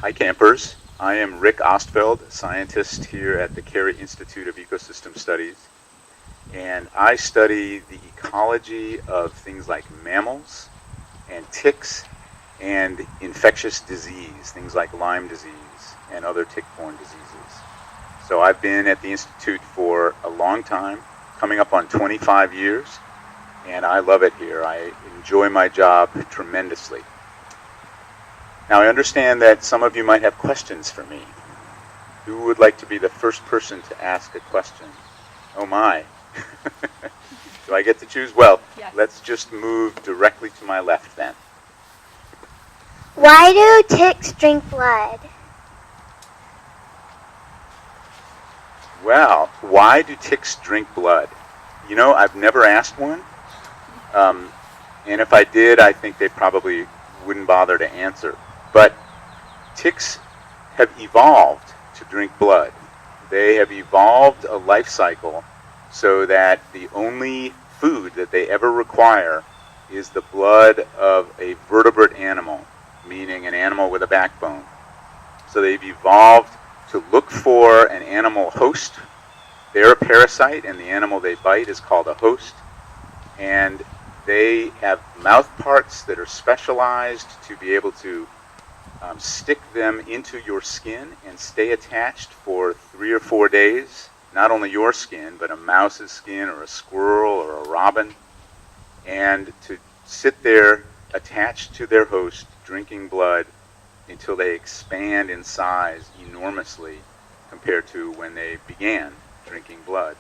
Hi campers, I am Rick Ostfeld, scientist here at the Cary Institute of Ecosystem Studies, and I study the ecology of things like mammals and ticks and infectious disease, things like Lyme disease and other tick-borne diseases. So I've been at the Institute for a long time, coming up on 25 years, and I love it here. I enjoy my job tremendously. Now I understand that some of you might have questions for me. Who would like to be the first person to ask a question? Oh my. Do I get to choose? Well, yes. Let's just move directly to my left then. Why do ticks drink blood? Well, why do ticks drink blood? You know, I've never asked one. And if I did, I think they probably wouldn't bother to answer. But ticks have evolved to drink blood. They have evolved a life cycle so that the only food that they ever require is the blood of a vertebrate animal, meaning an animal with a backbone. So they've evolved to look for an animal host. They're a parasite, and the animal they bite is called a host. And they have mouth parts that are specialized to be able to stick them into your skin and stay attached for 3 or 4 days. Not only your skin, but a mouse's skin or a squirrel or a robin. And to sit there attached to their host, drinking blood until they expand in size enormously compared to when they began drinking blood.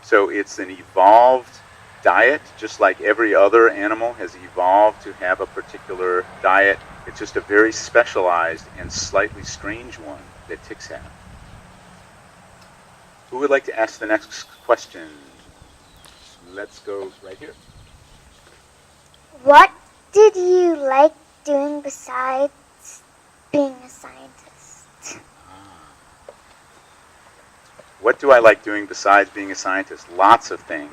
So it's an evolved diet, just like every other animal has evolved to have a particular diet. It's just a very specialized and slightly strange one that ticks have. Who would like to ask the next question? Let's go right here. What did you like doing besides being a scientist? What do I like doing besides being a scientist? Lots of things.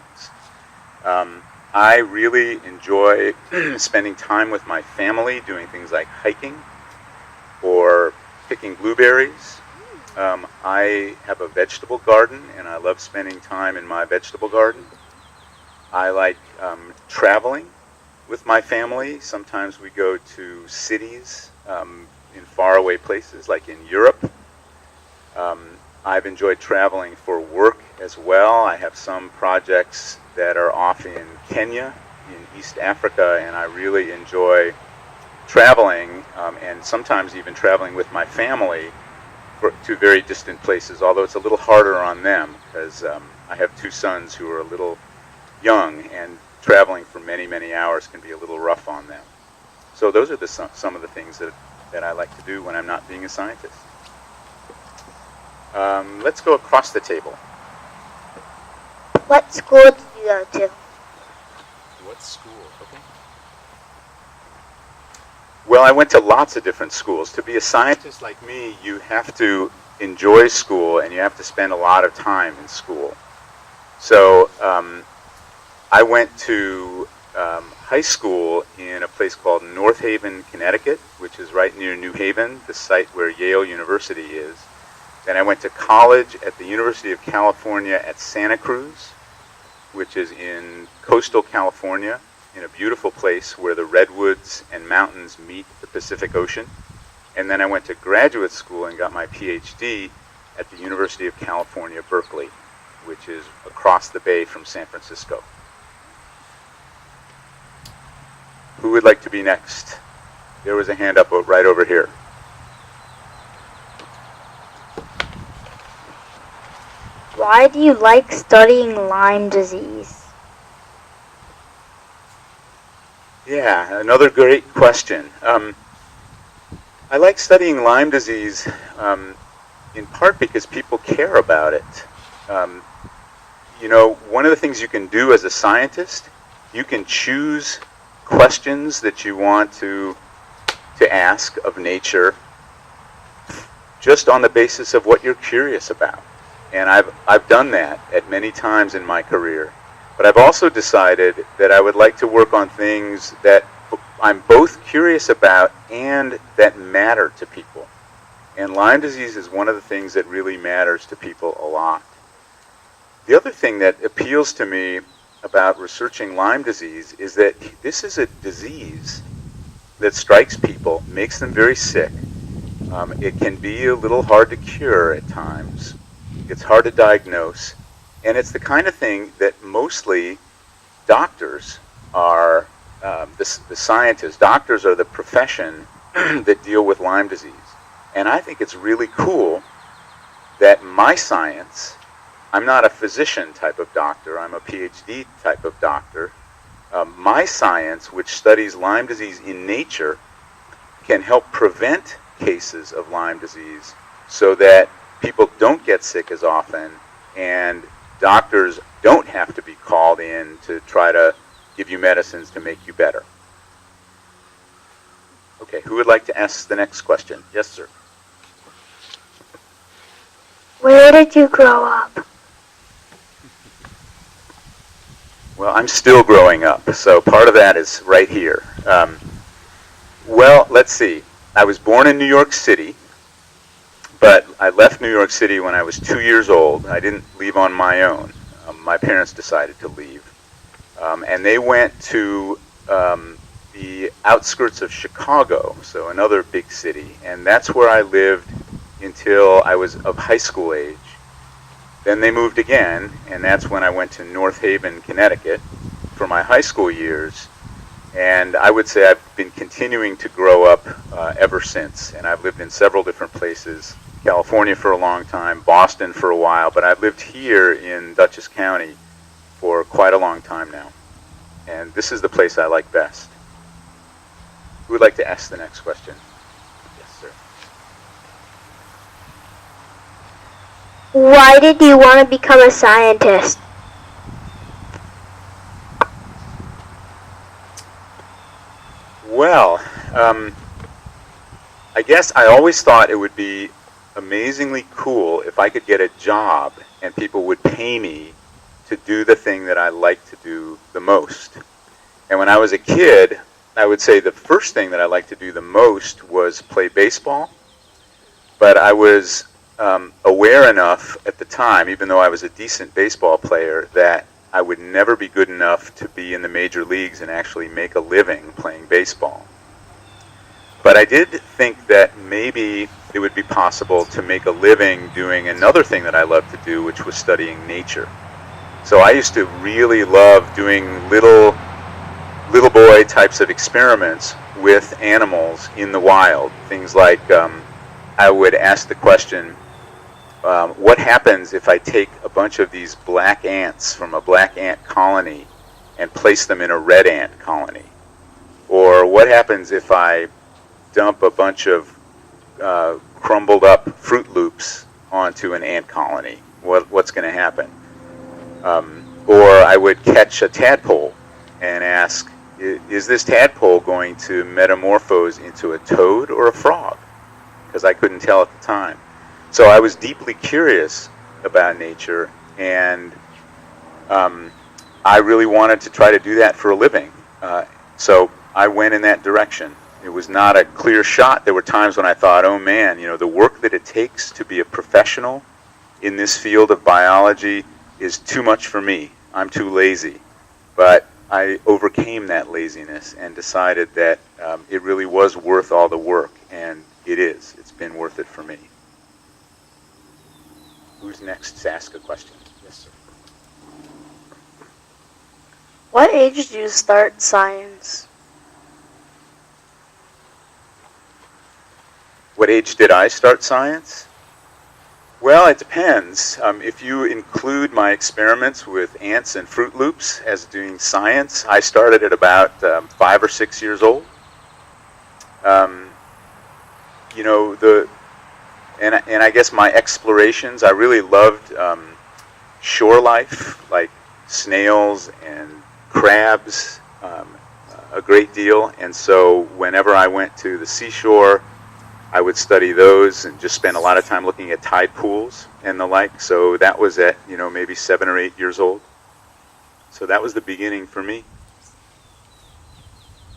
I really enjoy spending time with my family, doing things like hiking or picking blueberries. I have a vegetable garden, and I love spending time in my vegetable garden. I like traveling with my family. Sometimes we go to cities in faraway places, like in Europe. I've enjoyed traveling for work as well. I have some projects that are off in Kenya, in East Africa, and I really enjoy traveling and sometimes even traveling with my family to very distant places, although it's a little harder on them because I have 2 sons who are a little young, and traveling for many, many hours can be a little rough on them. So those are some of the things that I like to do when I'm not being a scientist. Let's go across the table. What school did you go to? What school? Okay. Well, I went to lots of different schools. To be a scientist like me, you have to enjoy school, and you have to spend a lot of time in school. So I went to high school in a place called North Haven, Connecticut, which is right near New Haven, the site where Yale University is. Then I went to college at the University of California at Santa Cruz, which is in coastal California, in a beautiful place where the redwoods and mountains meet the Pacific Ocean. And then I went to graduate school and got my PhD at the University of California, Berkeley, which is across the bay from San Francisco. Who would like to be next? There was a hand up right over here. Why do you like studying Lyme disease? Yeah, another great question. I like studying Lyme disease in part because people care about it. You know, one of the things you can do as a scientist, you can choose questions that you want to ask of nature just on the basis of what you're curious about. And I've done that at many times in my career. But I've also decided that I would like to work on things that I'm both curious about and that matter to people. And Lyme disease is one of the things that really matters to people a lot. The other thing that appeals to me about researching Lyme disease is that this is a disease that strikes people, makes them very sick. It can be a little hard to cure at times. It's hard to diagnose. And it's the kind of thing that mostly doctors are, the scientists, doctors are the profession that deal with Lyme disease. And I think it's really cool that my science, I'm not a physician type of doctor, I'm a PhD type of doctor. My science, which studies Lyme disease in nature, can help prevent cases of Lyme disease so that people don't get sick as often and doctors don't have to be called in to try to give you medicines to make you better. Okay, who would like to ask the next question? Yes, sir. Where did you grow up? Well, I'm still growing up, so part of that is right here. Well, let's see. I was born in New York City, but I left New York City when I was 2 years old. I didn't leave on my own. My parents decided to leave. And they went to the outskirts of Chicago, so another big city. And that's where I lived until I was of high school age. Then they moved again, and that's when I went to North Haven, Connecticut for my high school years. And I would say I've been continuing to grow up ever since. And I've lived in several different places, California for a long time, Boston for a while, but I've lived here in Dutchess County for quite a long time now. And this is the place I like best. Who would like to ask the next question? Yes, sir. Why did you want to become a scientist? Well, I guess I always thought it would be amazingly cool if I could get a job and people would pay me to do the thing that I like to do the most. And when I was a kid, I would say the first thing that I liked to do the most was play baseball. But I was aware enough at the time, even though I was a decent baseball player, that I would never be good enough to be in the major leagues and actually make a living playing baseball. But I did think that maybe it would be possible to make a living doing another thing that I loved to do, which was studying nature. So I used to really love doing little boy types of experiments with animals in the wild. Things like I would ask the question, what happens if I take a bunch of these black ants from a black ant colony and place them in a red ant colony? Or what happens if I dump a bunch of crumbled up Fruit Loops onto an ant colony? What's going to happen? Or I would catch a tadpole and ask, is this tadpole going to metamorphose into a toad or a frog? Because I couldn't tell at the time. So I was deeply curious about nature, and I really wanted to try to do that for a living. So I went in that direction. It was not a clear shot. There were times when I thought, oh man, the work that it takes to be a professional in this field of biology is too much for me. I'm too lazy. But I overcame that laziness and decided that it really was worth all the work, and it is. It's been worth it for me. Who's next to ask a question? Yes, sir. What age did you start science? What age did I start science? Well, it depends. If you include my experiments with ants and Fruit Loops as doing science, I started at about 5 or 6 years old. And I guess my explorations, I really loved shore life, like snails and crabs, a great deal. And so whenever I went to the seashore, I would study those and just spend a lot of time looking at tide pools and the like. So that was at, maybe 7 or 8 years old. So that was the beginning for me.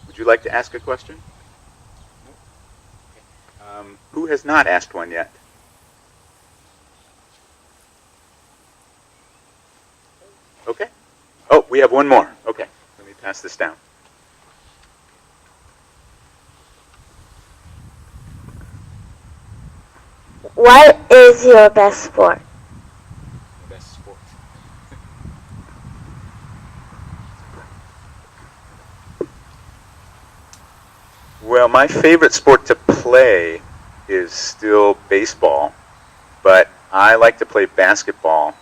Would you like to ask a question? Who has not asked one yet? Okay. Oh, we have one more. Okay, let me pass this down. What is your best sport? Best sport. Well, my favorite sport to play is still baseball, but I like to play basketball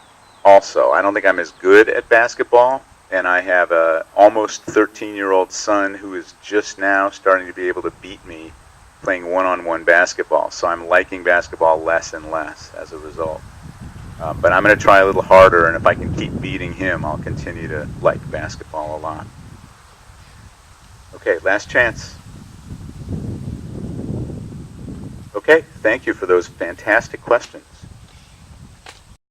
also. I don't think I'm as good at basketball, and I have a almost 13-year-old son who is just now starting to be able to beat me playing one-on-one basketball. So I'm liking basketball less and less as a result. But I'm going to try a little harder, and if I can keep beating him, I'll continue to like basketball a lot. Okay, last chance. Okay, thank you for those fantastic questions.